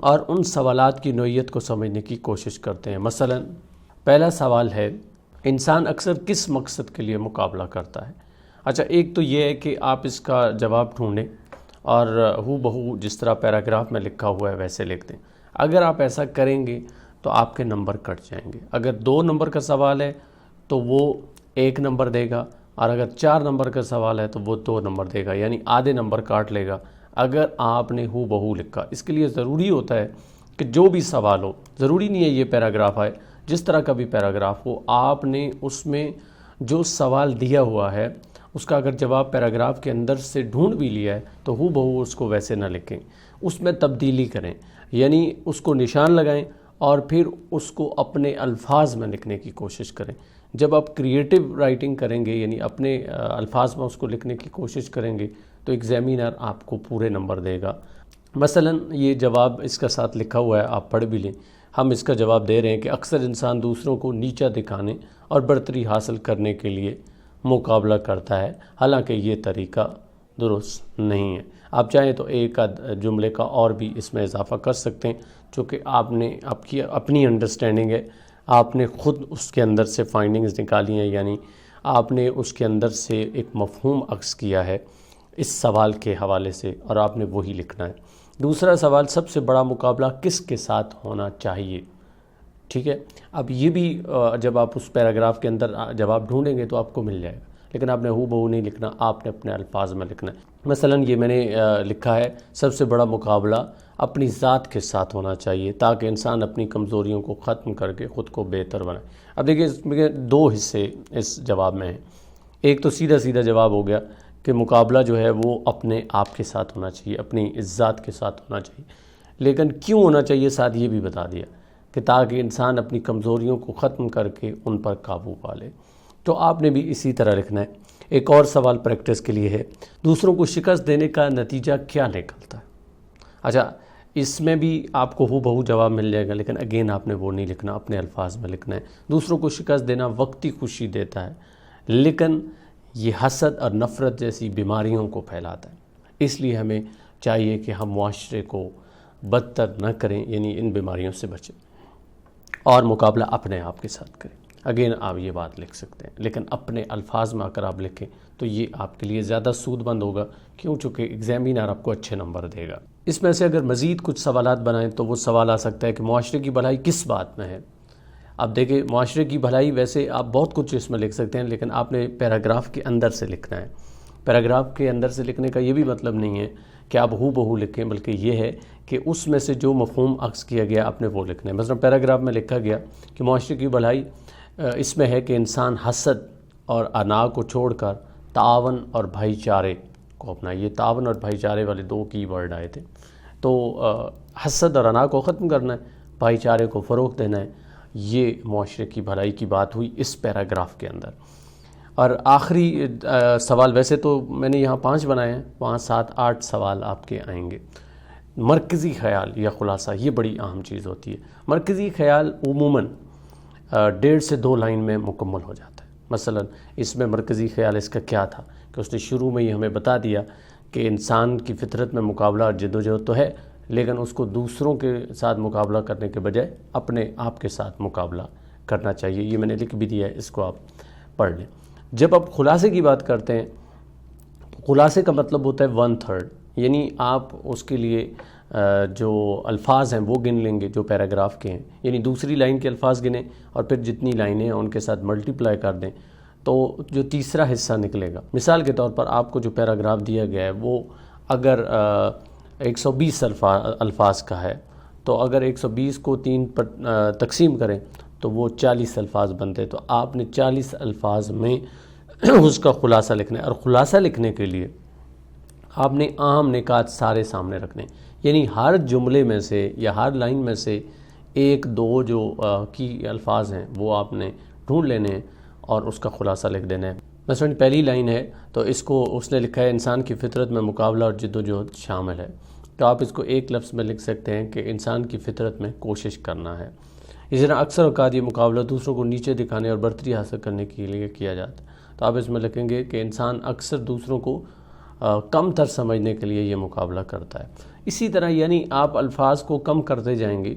اور ان سوالات کی نوعیت کو سمجھنے کی کوشش کرتے ہیں۔ مثلا پہلا سوال ہے، انسان اکثر کس مقصد کے لیے مقابلہ کرتا ہے؟ اچھا، ایک تو یہ ہے کہ آپ اس کا جواب ڈھونڈیں اور ہو بہو جس طرح پیراگراف میں لکھا ہوا ہے ویسے لکھ دیں۔ اگر آپ ایسا کریں گے تو آپ کے نمبر کٹ جائیں گے۔ اگر 2 نمبر کا سوال ہے تو وہ 1 نمبر دے گا، اور اگر 4 نمبر کا سوال ہے تو وہ 2 نمبر دے گا، یعنی آدھے نمبر کاٹ لے گا اگر آپ نے ہو بہو لکھا۔ اس کے لیے ضروری ہوتا ہے کہ جو بھی سوال ہو، ضروری نہیں ہے یہ پیراگراف آئے، جس طرح کا بھی پیراگراف ہو، آپ نے اس میں جو سوال دیا ہوا ہے اس کا اگر جواب پیراگراف کے اندر سے ڈھونڈ بھی لیا ہے تو ہو بہو اس کو ویسے نہ لکھیں، اس میں تبدیلی کریں، یعنی اس کو نشان لگائیں اور پھر اس کو اپنے الفاظ میں لکھنے کی کوشش کریں۔ جب آپ کریٹیو رائٹنگ کریں گے، یعنی اپنے الفاظ میں اس کو لکھنے کی کوشش کریں گے، تو ایگزامینر آپ کو پورے نمبر دے گا۔ مثلا یہ جواب اس کا ساتھ لکھا ہوا ہے، آپ پڑھ بھی لیں۔ ہم اس کا جواب دے رہے ہیں کہ اکثر انسان دوسروں کو نیچا دکھانے اور برتری حاصل کرنے کے لیے مقابلہ کرتا ہے، حالانکہ یہ طریقہ درست نہیں ہے۔ آپ چاہیں تو ایک جملے کا اور بھی اس میں اضافہ کر سکتے ہیں، چونکہ آپ کی اپنی انڈرسٹینڈنگ ہے، آپ نے خود اس کے اندر سے فائنڈنگز نکالی ہیں، یعنی آپ نے اس کے اندر سے ایک مفہوم اخذ کیا ہے اس سوال کے حوالے سے، اور آپ نے وہی لکھنا ہے۔ دوسرا سوال، سب سے بڑا مقابلہ کس کے ساتھ ہونا چاہیے؟ ٹھیک ہے، اب یہ بھی جب آپ اس پیراگراف کے اندر جواب ڈھونڈیں گے تو آپ کو مل جائے گا، لیکن آپ نے ہو بہو نہیں لکھنا، آپ نے اپنے الفاظ میں لکھنا ہے۔ مثلا یہ میں نے لکھا ہے، سب سے بڑا مقابلہ اپنی ذات کے ساتھ ہونا چاہیے تاکہ انسان اپنی کمزوریوں کو ختم کر کے خود کو بہتر بنائے۔ اب دیکھیں اس میں 2 حصے اس جواب میں ہیں۔ ایک تو سیدھا سیدھا جواب ہو گیا کہ مقابلہ جو ہے وہ اپنے آپ کے ساتھ ہونا چاہیے، اپنی ذات کے ساتھ ہونا چاہیے، لیکن کیوں ہونا چاہیے ساتھ یہ بھی بتا دیا کہ تاکہ انسان اپنی کمزوریوں کو ختم کر کے ان پر قابو پا لے۔ تو آپ نے بھی اسی طرح لکھنا ہے۔ ایک اور سوال پریکٹس کے لیے ہے، دوسروں کو شکست دینے کا نتیجہ کیا نکلتا ہے؟ اچھا، اس میں بھی آپ کو ہو بہو جواب مل جائے گا، لیکن اگین آپ نے وہ نہیں لکھنا، اپنے الفاظ میں لکھنا ہے۔ دوسروں کو شکست دینا وقتی خوشی دیتا ہے، لیکن یہ حسد اور نفرت جیسی بیماریوں کو پھیلاتا ہے۔ اس لیے ہمیں چاہیے کہ ہم معاشرے کو بدتر نہ کریں، یعنی ان بیماریوں سے بچیں، اور مقابلہ اپنے آپ کے ساتھ کریں۔ اگین آپ یہ بات لکھ سکتے ہیں، لیکن اپنے الفاظ میں اگر آپ لکھیں تو یہ آپ کے لیے زیادہ سود مند ہوگا، چونکہ ایگزامینر آپ کو اچھے نمبر دے گا۔ اس میں سے اگر مزید کچھ سوالات بنائیں تو وہ سوال آ سکتا ہے کہ معاشرے کی بھلائی کس بات میں ہے؟ اب دیکھیں، معاشرے کی بھلائی ویسے آپ بہت کچھ اس میں لکھ سکتے ہیں، لیکن آپ نے پیراگراف کے اندر سے لکھنا ہے۔ پیراگراف کے اندر سے لکھنے کا یہ بھی مطلب نہیں ہے کہ آپ ہو بہو لکھیں، بلکہ یہ ہے کہ اس میں سے جو مفہوم اخذ کیا گیا آپ نے وہ لکھنا ہے۔ مثلا پیراگراف میں لکھا گیا کہ معاشرے کی بھلائی اس میں ہے کہ انسان حسد اور انا کو چھوڑ کر تعاون اور بھائی چارے کو اپنائے۔ یہ تعاون اور بھائی چارے والے 2 کی ورڈ آئے تھے۔ تو حسد اور انا کو ختم کرنا ہے، بھائی چارے کو فروغ دینا ہے، یہ معاشرے کی بھلائی کی بات ہوئی اس پیراگراف کے اندر۔ اور آخری سوال، ویسے تو میں نے یہاں 5 بنائے ہیں، 5، 7، 8 سوال آپ کے آئیں گے۔ مرکزی خیال یا خلاصہ، یہ بڑی اہم چیز ہوتی ہے۔ مرکزی خیال عموماً 1.5 سے 2 لائن میں مکمل ہو جاتا ہے۔ مثلا اس میں مرکزی خیال اس کا کیا تھا کہ اس نے شروع میں ہی ہمیں بتا دیا کہ انسان کی فطرت میں مقابلہ اور جد و جہد تو ہے، لیکن اس کو دوسروں کے ساتھ مقابلہ کرنے کے بجائے اپنے آپ کے ساتھ مقابلہ کرنا چاہیے۔ یہ میں نے لکھ بھی دیا ہے، اس کو آپ پڑھ لیں۔ جب آپ خلاصے کی بات کرتے ہیں، خلاصے کا مطلب ہوتا ہے 1/3، یعنی آپ اس کے لیے جو الفاظ ہیں وہ گن لیں گے جو پیراگراف کے ہیں، یعنی دوسری لائن کے الفاظ گنیں اور پھر جتنی لائنیں ہیں ان کے ساتھ ملٹیپلائی کر دیں تو جو تیسرا حصہ نکلے گا۔ مثال کے طور پر آپ کو جو پیراگراف دیا گیا ہے وہ اگر 120 الفاظ کا ہے، تو اگر 120 کو 3 پر تقسیم کریں تو وہ 40 الفاظ بنتے، تو آپ نے 40 الفاظ میں اس کا خلاصہ لکھنا ہے۔ اور خلاصہ لکھنے کے لیے آپ نے اہم نکات سارے سامنے رکھنے، یعنی ہر جملے میں سے یا ہر لائن میں سے 1-2 جو کی الفاظ ہیں وہ آپ نے ڈھونڈ لینے ہیں اور اس کا خلاصہ لکھ دینا ہے۔ مثلا پہلی لائن ہے تو اس کو اس نے لکھا ہے انسان کی فطرت میں مقابلہ اور جد و جہد شامل ہے، تو آپ اس کو ایک لفظ میں لکھ سکتے ہیں کہ انسان کی فطرت میں کوشش کرنا ہے۔ اس طرح اکثر اوقات یہ مقابلہ دوسروں کو نیچے دکھانے اور برتری حاصل کرنے کے لیے کیا جاتا ہے، تو آپ اس میں لکھیں گے کہ انسان اکثر دوسروں کو کم تر سمجھنے کے لیے یہ مقابلہ کرتا ہے۔ اسی طرح یعنی آپ الفاظ کو کم کرتے جائیں گے،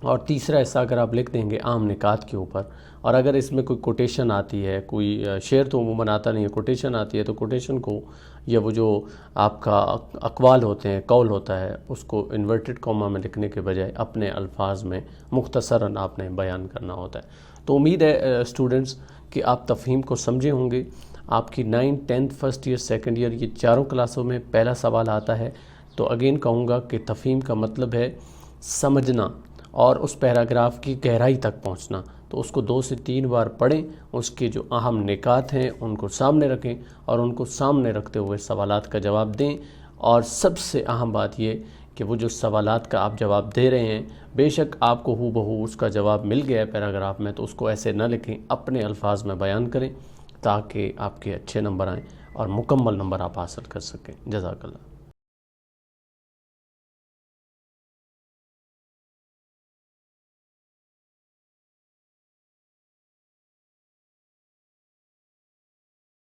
اور تیسرا حصہ اگر آپ لکھ دیں گے عام نکات کے اوپر، اور اگر اس میں کوئی کوٹیشن آتی ہے، کوئی شعر تو عموماً آتا نہیں ہے، کوٹیشن آتی ہے تو کوٹیشن کو یا وہ جو آپ کا اقوال ہوتے ہیں، قول ہوتا ہے، اس کو انورٹڈ کوما میں لکھنے کے بجائے اپنے الفاظ میں مختصراً آپ نے بیان کرنا ہوتا ہے۔ تو امید ہے اسٹوڈنٹس کہ آپ تفہیم کو سمجھے ہوں گے۔ آپ کی 9th 10th first year second year یہ چاروں کلاسوں میں پہلا سوال آتا ہے۔ تو اگین کہوں گا کہ تفہیم کا مطلب ہے سمجھنا اور اس پیراگراف کی گہرائی تک پہنچنا۔ تو اس کو 2 سے 3 بار پڑھیں، اس کے جو اہم نکات ہیں ان کو سامنے رکھیں اور ان کو سامنے رکھتے ہوئے سوالات کا جواب دیں۔ اور سب سے اہم بات یہ کہ وہ جو سوالات کا آپ جواب دے رہے ہیں، بے شک آپ کو ہو بہو اس کا جواب مل گیا ہے پیراگراف میں، تو اس کو ایسے نہ لکھیں، اپنے الفاظ میں بیان کریں تاکہ آپ کے اچھے نمبر آئیں اور مکمل نمبر آپ حاصل کر سکیں۔ جزاک اللہ۔